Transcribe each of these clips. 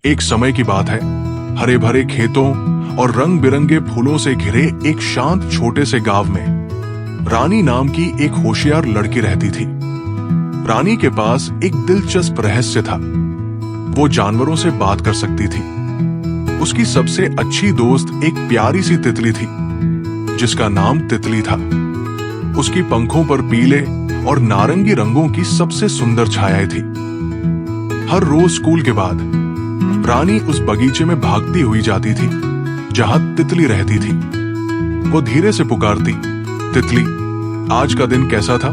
एक समय की बात है, हरे भरे खेतों और रंग बिरंगे फूलों से घिरे एक शांत छोटे से गांव में रानी नाम की एक होशियार लड़की रहती थी। रानी के पास एक दिलचस्प रहस्य था। वो जानवरों से बात कर सकती थी। उसकी सबसे अच्छी दोस्त एक प्यारी सी तितली थी, जिसका नाम तितली था। उसकी पंखों पर पीले और नारंगी रंगों की सबसे सुंदर छायाएं थी। हर रोज स्कूल के बाद रानी उस बगीचे में भागती हुई जाती थी जहां तितली रहती थी। वो धीरे से पुकारती, तितली, आज का दिन कैसा था?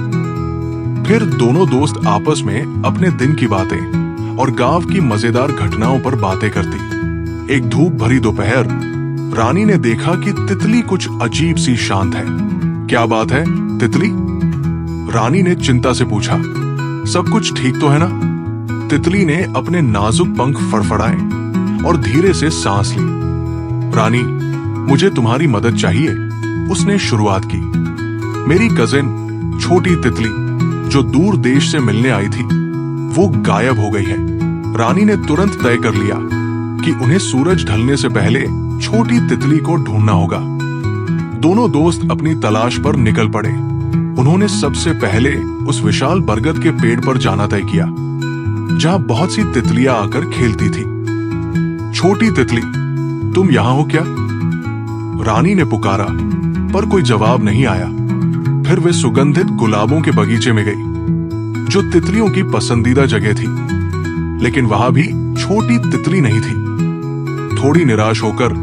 फिर दोनों दोस्त आपस में अपने दिन की बातें और गांव की मजेदार घटनाओं पर बातें करती। एक धूप भरी दोपहर, रानी ने देखा कि तितली कुछ अजीब सी शांत है। क्या बात है तितली? रानी ने चिंता से पूछा। सब कुछ ठीक तो है ना? तितली ने अपने नाजुक पंख फड़फड़ाए और धीरे से सांस ली। रानी, मुझे तुम्हारी मदद चाहिए, उसने शुरुआत की। मेरी कजिन छोटी तितली जो दूर देश से मिलने आई थी, वो गायब हो गई है। रानी ने तुरंत तय कर लिया कि उन्हें सूरज ढलने से पहले छोटी तितली को ढूंढना होगा। दोनों दोस्त अपनी तलाश पर निकल पड़े। उन्होंने सबसे पहले उस विशाल बरगद के पेड़ पर जाना तय किया, जहां बहुत सी तितलियां आकर खेलती थी। छोटी तितली, तुम यहां हो क्या? रानी ने पुकारा, पर कोई जवाब नहीं आया। फिर वे सुगंधित गुलाबों के बगीचे में गई, जो तितलियों की पसंदीदा जगह थी। लेकिन वहां भी छोटी तितली नहीं थी। थोड़ी निराश होकर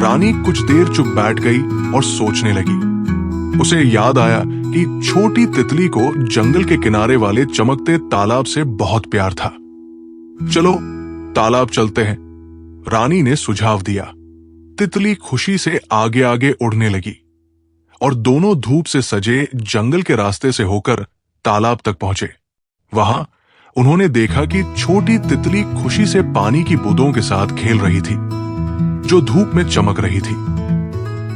रानी कुछ देर चुप बैठ गई और सोचने लगी। उसे याद आया कि छोटी तितली को जंगल के किनारे वाले चमकते तालाब से बहुत प्यार था। चलो तालाब चलते हैं, रानी ने सुझाव दिया। तितली खुशी से आगे आगे उड़ने लगी और दोनों धूप से सजे जंगल के रास्ते से होकर तालाब तक पहुंचे। वहां उन्होंने देखा कि छोटी तितली खुशी से पानी की बूंदों के साथ खेल रही थी, जो धूप में चमक रही थी।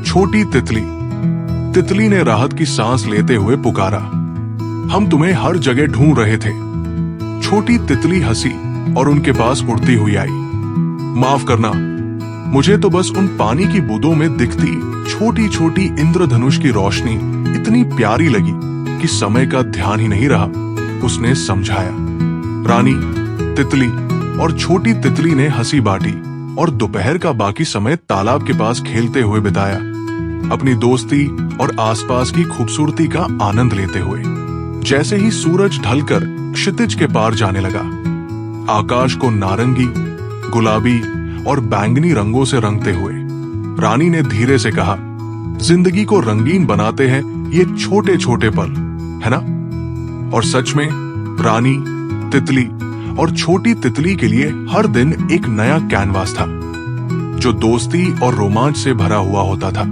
छोटी तितली, तितली ने राहत की सांस लेते हुए पुकारा, हम तुम्हें हर जगह ढूंढ रहे थे। छोटी तितली हंसी और उनके पास उड़ती हुई आई। माफ करना, मुझे तो बस उन पानी की बूंदों में दिखती छोटी छोटी इंद्रधनुष की रोशनी इतनी प्यारी लगी कि समय का ध्यान ही नहीं रहा, उसने समझाया। रानी, तितली और छोटी तितली ने हंसी बांटी और दोपहर का बाकी समय तालाब के पास खेलते हुए बिताया, अपनी दोस्ती और आसपास की खूबसूरती का आनंद लेते हुए। जैसे ही सूरज ढलकर क्षितिज के पार जाने लगा, आकाश को नारंगी, गुलाबी और बैंगनी रंगों से रंगते हुए, रानी ने धीरे से कहा, जिंदगी को रंगीन बनाते हैं ये छोटे छोटे पल, है ना? और सच में रानी, तितली और छोटी तितली के लिए हर दिन एक नया कैनवास था, जो दोस्ती और रोमांच से भरा हुआ होता था।